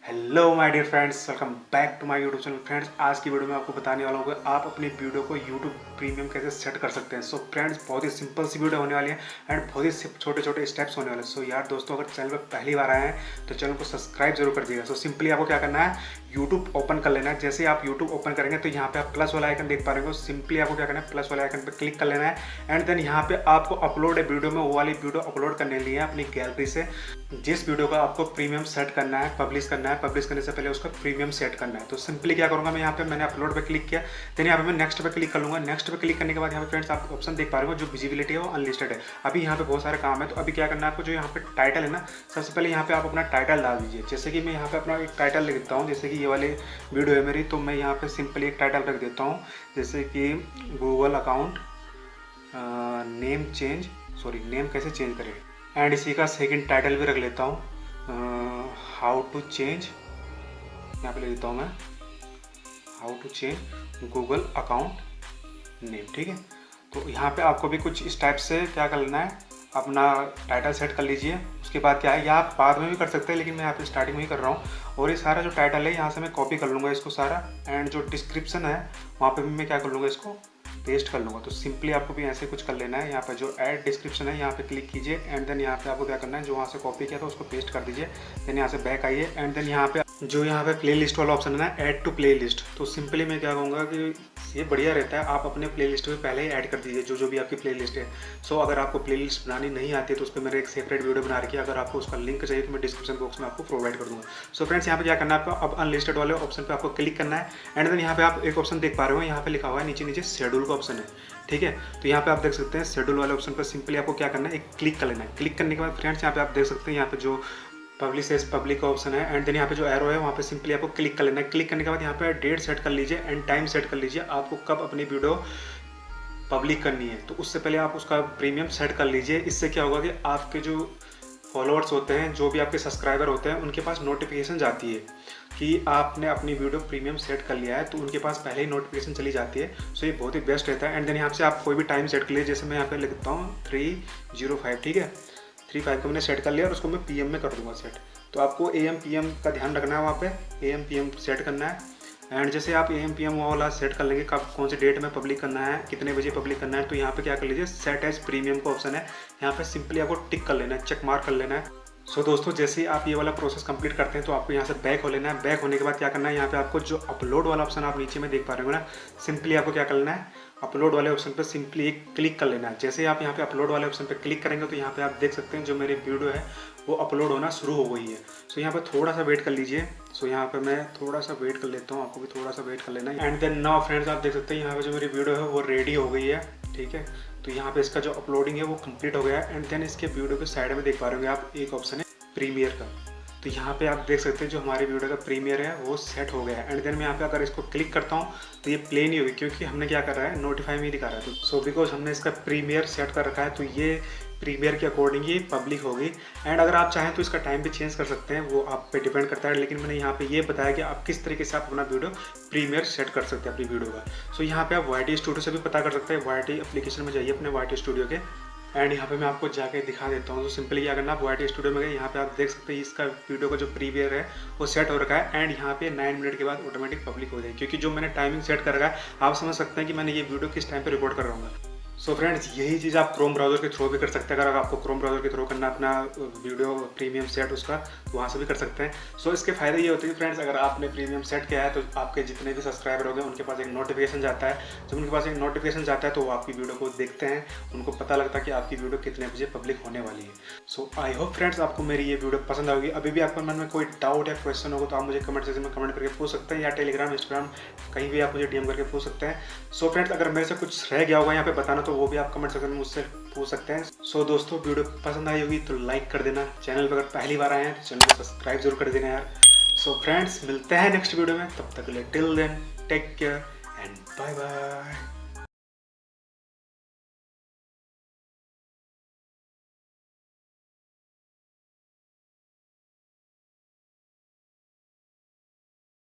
Hello my dear friends, welcome back to my YouTube channel. Friends, आज की video में आपको बताने वाला हूँ कि आप अपनी वीडियो को यूट्यूब प्रीमियम कैसे सेट कर सकते हैं। सो फ्रेंड्स, बहुत ही सिंपल सी वीडियो होने वाली है एंड बहुत ही छोटे छोटे स्टेप्स होने वाले हैं। सो यार दोस्तों, अगर चैनल पर पहली बार आए हैं तो चैनल को सब्सक्राइब जरूर कर दीजिएगा। सो सिंपली आपको क्या करना है, यूट्यूब ओपन कर लेना है। जैसे आप यूट्यूब ओपन करेंगे तो यहाँ पे आप प्लस वाला आइकन देख पा रहे हो। सिंपली आपको क्या करना है, प्लस वाले आइकन पर क्लिक कर लेना है एंड देन यहाँ पे आपको अपलोड है वीडियो में, वो वाली वीडियो अपलोड करने के लिए अपनी गैलरी से जिस वीडियो का आपको प्रीमियम सेट करना है, पब्लिश करना है, पब्लिश करने से पहले उसका प्रीमियम सेट करना है। तो सिंपली क्या करूँगा, मैं यहाँ पे मैंने अपलोड पे क्लिक किया, देन यहाँ पे मैं नेक्स्ट पे क्लिक कर लूँगा। नेक्स्ट पे क्लिक करने के बाद यहाँ पे फ्रेंड्स आप ऑप्शन देख पा रहे हो, जो विजिबिलिटी है वो अनलिस्टेड है। अभी यहाँ पे बहुत सारे काम है, तो अभी क्या करना है आपको, जो यहाँ पे टाइटल है ना, सबसे पहले यहाँ पे आप अपना टाइटल डाल दीजिए। जैसे कि मैं यहाँ पे अपना एक टाइटल लिख देता हूँ, जैसे कि ये वाली वीडियो है मेरी, तो मैं यहाँ पे सिंपली एक टाइटल रख देता हूँ, जैसे कि गूगल अकाउंट नेम कैसे चेंज करें, एंड इसी का सेकंड टाइटल भी रख लेता हूँ, हाउ टू चेंज, यहाँ पे ले देता हूँ मैं, how to change Google account name. ठीक है, तो यहाँ पे आपको भी कुछ इस टाइप से क्या कर लेना है, अपना टाइटल सेट कर लीजिए। उसके बाद क्या है, या आप बाद में भी कर सकते हैं, लेकिन मैं यहाँ पे स्टार्टिंग में ही कर रहा हूँ। और ये सारा जो टाइटल है यहाँ से मैं कॉपी कर लूँगा इसको सारा, एंड जो डिस्क्रिप्शन है वहाँ पे भी मैं क्या कर लूँगा, इसको पेस्ट कर लूँगा। तो सिंपली आपको भी ऐसे कुछ कर लेना है। यहाँ पे जो ऐड डिस्क्रिप्शन है यहाँ पे क्लिक कीजिए एंड देन यहाँ पे आपको क्या करना है, जो वहाँ से कॉपी किया था उसको पेस्ट कर दीजिए। देन यहाँ से बैक आइए एंड देन यहाँ पे जो यहाँ पे प्ले लिस्ट वाला ऑप्शन है ना, ऐड टू प्ले लिस्ट, तो सिंपली मैं क्या कहूँगा कि ये बढ़िया रहता है, आप अपने प्ले लिस्ट में पहले ही ऐड कर दीजिए जो भी आपकी प्ले लिस्ट है। सो अगर आपको प्ले लिस्ट बनानी नहीं आती है तो उस पर मैंने एक सेपरेट वीडियो बना रखी है, अगर आपको उसका लिंक चाहिए तो मैं डिस्क्रिप्शन बॉक्स में आपको प्रोवाइड कर दूँगा। सो फ्रेंड्स, यहाँ पे क्या करना है आपको, अब अनलिस्टेड वाले ऑप्शन पे आपको क्लिक करना है एंड देन यहाँ पे आप एक ऑप्शन देख पा रहे हो, यहाँ पे लिखा हुआ है नीचे नीचे शेड्यूल का ऑप्शन है। ठीक है, तो यहाँ पे आप देख सकते हैं शेड्यूल वाले ऑप्शन पर सिंपली आपको क्या करना है, एक क्लिक कर लेना है। क्लिक करने के बाद फ्रेंड्स यहाँ पे आप देख सकते हैं, यहाँ पे जो पब्लिश एज पब्लिक का ऑप्शन है एंड देन यहाँ पे जो एरो है वहाँ पे सिंपली आपको क्लिक कर लेना है। क्लिक करने के बाद यहाँ पे डेट सेट कर लीजिए एंड टाइम सेट कर लीजिए, आपको कब अपनी वीडियो पब्लिक करनी है। तो उससे पहले आप उसका प्रीमियम सेट कर लीजिए। इससे क्या होगा कि आपके जो फॉलोअर्स होते हैं, जो भी आपके सब्सक्राइबर होते हैं, उनके पास नोटिफिकेशन जाती है कि आपने अपनी वीडियो प्रीमियम सेट कर लिया है, तो उनके पास पहले ही नोटिफिकेशन चली जाती है। सो ये बहुत ही बेस्ट रहता है। एंड देन यहाँ से आप कोई भी टाइम सेट कर लीजिए, जैसे मैं यहाँ पे लिखता हूँ 3:05। ठीक है, 3:05 को मैंने सेट कर लिया और उसको मैं PM में कर दूंगा सेट। तो आपको AM PM का ध्यान रखना है, वहाँ पे AM PM सेट करना है। एंड जैसे आप AM PM वाला सेट कर लेंगे, कब कौन से डेट में पब्लिक करना है, कितने बजे पब्लिक करना है, तो यहाँ पे क्या कर लीजिए, सेट एज प्रीमियम का ऑप्शन है, यहाँ पे सिंपली आपको टिक कर लेना है, चेक मार्क कर लेना है। सो दोस्तों, जैसे ही आप ये वाला प्रोसेस कंप्लीट करते हैं तो आपको यहाँ से बैक हो लेना है। बैक होने के बाद क्या करना है, यहाँ पे आपको जो अपलोड वाला ऑप्शन आप नीचे में देख पा रहे हो ना, सिंपली आपको क्या करना है, अपलोड वाले ऑप्शन पे सिंपली एक क्लिक कर लेना है। जैसे ही आप यहाँ पे अपलोड वाले ऑप्शन पे क्लिक करेंगे तो यहाँ पे आप देख सकते हैं जो मेरी वीडियो है वो अपलोड होना शुरू हो गई है। सो यहाँ पे थोड़ा सा वेट कर लीजिए। सो यहाँ पे मैं थोड़ा सा वेट कर लेता हूँ, आपको भी थोड़ा सा वेट कर लेना है। एंड देन नाउ फ्रेंड्स, आप देख सकते हैं यहाँ पे जो मेरी वीडियो है वो रेडी हो गई है। ठीक है, तो यहाँ पे इसका जो अपलोडिंग है वो कंप्लीट हो गया है। एंड देन इसके वीडियो के साइड में देख पा रहे होंगे आप, एक ऑप्शन है प्रीमियर का, तो यहाँ पे आप देख सकते हैं जो हमारी वीडियो का प्रीमियर है वो सेट हो गया है। एंड देन मैं यहाँ पे अगर इसको क्लिक करता हूँ तो ये प्ले नहीं होगी, क्योंकि हमने क्या कर रहा है, नोटिफाई में ही दिखा रहा है। तो सो बिकॉज हमने इसका प्रीमियर सेट कर रखा है, तो ये प्रीमियर के अकॉर्डिंग ही पब्लिक होगी। एंड अगर आप चाहें तो इसका टाइम भी चेंज कर सकते हैं, वो आप पे डिपेंड करता है, लेकिन मैंने यहाँ पे ये बताया कि आप किस तरीके से आप अपना वीडियो प्रीमियर सेट कर सकते हैं अपनी वीडियो का। सो यहाँ पे आप YT स्टूडियो से भी पता कर सकते हैं। YT एप्लीकेशन में जाइए अपने YT स्टूडियो के, एंड यहाँ पे मैं आपको जाके दिखा देता हूँ। तो सिंपली क्या करना, आप YT स्टूडियो में गए, यहाँ पे आप देख सकते हैं इसका वीडियो का जो प्रीमियर है वो सेट हो रखा है। एंड यहाँ पे 9 मिनट के बाद ऑटोमेटिक पब्लिक हो जाएगी, क्योंकि जो मैंने टाइमिंग सेट कर रखा है, आप समझ सकते हैं कि मैंने ये वीडियो किस टाइम पे रिकॉर्ड कर रहा हूँ। सो फ्रेंड्स, यही चीज़ आप क्रोम ब्राउज़र के थ्रू भी कर सकते हैं। अगर आपको क्रोम ब्राउज़र के थ्रू करना अपना वीडियो प्रीमियम सेट उसका, तो वहाँ से भी कर सकते हैं। सो इसके फ़ायदे ये होते हैं कि फ्रेंड्स, अगर आपने प्रीमियम सेट किया है तो आपके जितने भी सब्सक्राइबर होंगे उनके पास एक नोटिफिकेशन जाता है। जब उनके पास एक नोटिफिकेशन जाता है तो वो आपकी वीडियो को देखते हैं, उनको पता लगता है कि आपकी वीडियो कितने बजे पब्लिक होने वाली है। सो आई होप फ्रेंड्स आपको मेरी ये वीडियो पसंद आएगी। अभी भी आपके मन में कोई डाउट या क्वेश्चन होगा तो आप मुझे कमेंट सेक्शन में कमेंट करके पूछ सकते हैं, या टेलीग्राम, इंस्टाग्राम, कहीं भी आप मुझे DM करके पूछ सकते हैं। सो फ्रेंड्स, अगर मेरे से कुछ रह गया होगा यहाँ पे बताना, तो वो भी आप कमेंट सेक्शन में मुझसे पूछ सकते हैं। सो दोस्तों, वीडियो पसंद आई होगी तो लाइक कर देना। चैनल पर अगर पहली बार आए हैं तो चैनल को सब्सक्राइब जरूर कर देना यार। सो फ्रेंड्स, मिलते हैं नेक्स्ट वीडियो में, तब तक के लिए till then take care and bye bye.